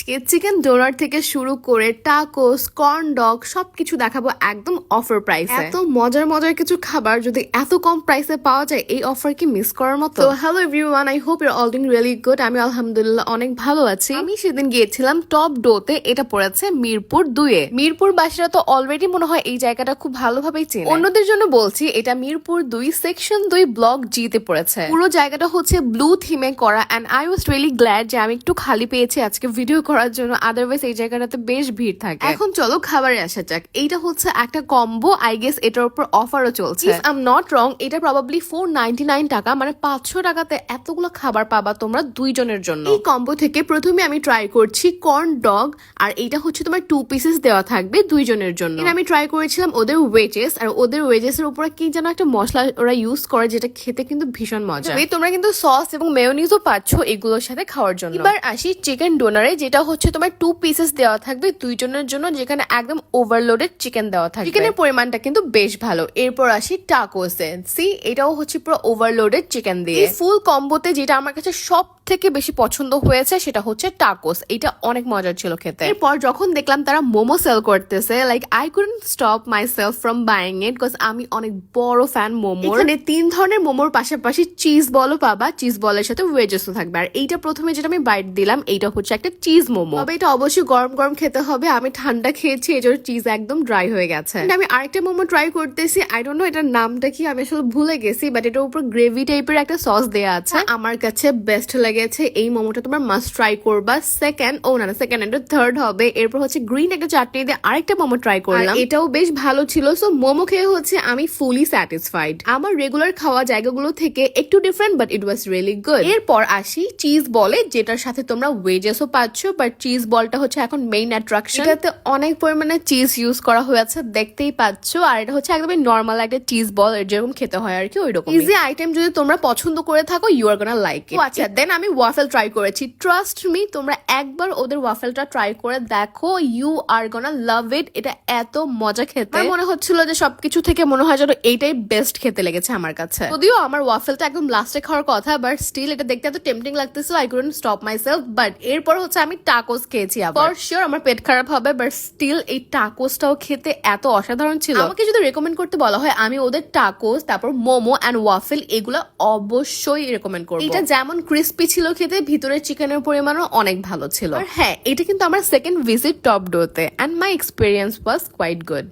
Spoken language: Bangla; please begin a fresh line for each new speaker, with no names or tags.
আজকে চিকেন ডোনার থেকে শুরু করে টাকোস, কর্ন ডগ সবকিছু দেখাবো একদম অফার প্রাইসে। এত মজার মজার কিছু খাবার যদি এত কম প্রাইসে পাওয়া যায়, এই অফার কি মিস করার মতো? তো hello everyone, I hope you are all doing really good. আমি আলহামদুলিল্লাহ অনেক ভালো আছি। আমি সেদিন গিয়েছিলাম টপ ডোতে, এটা পড়েছে মিরপুর 2-এ। মিরপুর বাসীরা তো অলরেডি মনে হয় এই জায়গাটা খুব ভালোভাবেই চেনে। অন্যদের জন্য বলছি, এটা মিরপুর 2 সেকশন 2 ব্লক জি তে পড়েছে। পুরো জায়গাটা হচ্ছে ব্লু থিমে করা and I was really glad যে আমি একটু খালি পেয়েছি আজকে ভিডিও করার জন্য, আদারওয়াইজ এই জায়গাটাতে বেশ ভিড় থাকে। এখন চলো খাবারে আসা যাক। এইটা হচ্ছে একটা কম্বো, আই গেস এটার উপর অফারও চলছে। If I am not wrong, এটা প্রবাবলি 499 টাকা, মানে 500 টাকাতে এতগুলো খাবার পাবা তোমরা দুইজনের জন্য। এই কম্বো থেকে প্রথমে আমি ট্রাই করছি কর্ন ডগ, আর এইটা হচ্ছে তোমার 2 পিসেস দেওয়া থাকবে দুইজনের জন্য। আমি ট্রাই করেছিলাম ওদের ওয়েজেস, আর ওদের ওয়েজেস এর উপরে কি যেন একটা মশলা ওরা ইউজ করে, যেটা খেতে কিন্তু ভীষণ মজা। তোমরা কিন্তু সস এবং মেয়োনিজও পাচ্ছ এগুলোর সাথে খাওয়ার জন্য। এবার আসি চিকেন ডোনারে, যেটা হচ্ছে তোমার 2 পিসেস দেওয়া থাকবে দুইজনের জন্য, যেখানে একদম ওভারলোডেড চিকেন দেওয়া থাকবে। চিকেনের পরিমাণটা কিন্তু বেশ ভালো। এরপর আসি টাকোসে, সি এটাও হচ্ছে পুরো ওভারলোডেড চিকেন দিয়ে। ফুল কম্বোতে যেটা আমার কাছে সব থেকে বেশি পছন্দ হয়েছে সেটা হচ্ছে টাকোস। এটা অনেক মজার ছিল খেতে। এরপর যখন দেখলাম তারা মোমো সেল করতেছে, like I couldn't stop my self from buying it, because আমি অনেক বড় ফ্যান মোমোর। এখানে 3 ধরনের মোমোর পাশাপাশি চিজ বলও পাবা, চিজ বলের সাথে ওয়েজেসও থাকবে। আর এইটা প্রথমে যেটা আমি বাইট দিলাম, এইটা হচ্ছে একটা চিজ মোমো। তবে এটা অবশ্যই গরম গরম খেতে হবে, আমি ঠান্ডা খেয়েছি এই জন্য চিজ একদম ড্রাই হয়ে গেছে। আমি আরেকটা মোমো ট্রাই করতেছি, আই ডোন্ট নো এটার নামটা কি, আমি আসলে ভুলে গেছি, বাট এটার উপর গ্রেভি টাইপের একটা সস দেওয়া আছে। আমার কাছে বেস্ট লেগেছে এই মোমোটা, তোমরা মাস্ট ট্রাই করবা। সেকেন্ড এটা থার্ড হবে। এরপর হচ্ছে গ্রিন একটা চাটনি দিয়ে আরেকটা মোমো ট্রাই করলাম, এটাও বেশ ভালো ছিল। সো মোমো খেয়ে হচ্ছে আমি ফুলি স্যাটিসফাইড। আমার রেগুলার খাওয়া জায়গাগুলো থেকে একটু different, but it was really good. এরপর আসি চিজ বলে, যেটার সাথে তোমরা ওয়েজেসও পাচ্ছ, বাট চিজ বলটা হচ্ছে এখন মেইন অ্যাট্রাকশন। এটাতে অনেক পরিমাণে চিজ ইউজ করা হয়েছে, দেখতেই পাচ্ছ। আর এটা হচ্ছে একদমই নর্মাল একটা চিজ বল, যেরকম খেতে হয় আর কি, ওইরকম ইজি আইটেম। যদি তোমরা পছন্দ করে থাকো, you R gonna like it. আচ্ছা, দেন আমি ওয়াফেল ট্রাই করেছি। ট্রাস্ট মি, তোমরা একবার ওদের ওয়াফেলটা ট্রাই করে দেখো, ইউ আর গোনা লাভ ইট। এটা এত মজা খেতে, মনে হচ্ছিল যে সবকিছু থেকে মনে হয় যেন এইটাই বেস্ট খেতে লেগেছে আমার কাছে। যদিও আমার ওয়াফেলটা একদম লাস্টে খাওয়ার কথা, বাট স্টিল এটা দেখতে এত টেম্পটিং লাগতেছিল, I couldn't stop my self. But এরপর হচ্ছে আমি টাকোস খেয়েছি। ফর শিওর আমার পেট খারাপ হবে, বাট স্টিল এই টাকোসটাও খেতে এত অসাধারণ ছিল। আমাকে যদি রেকমেন্ড করতে বলা হয়, আমি ওদের টাকোস, তারপর মোমো এন্ড ওয়াফেল, এগুলো অবশ্যই রেকমেন্ড করবো। এটা যেমন ক্রিস্পি ছিল খেতে, ভিতরে চিকেনের পরিমাণও অনেক ভালো ছিল। আর হ্যাঁ, এটা কিন্তু আমার সেকেন্ড ভিজিট টপ ডোতে, and my experience was quite good.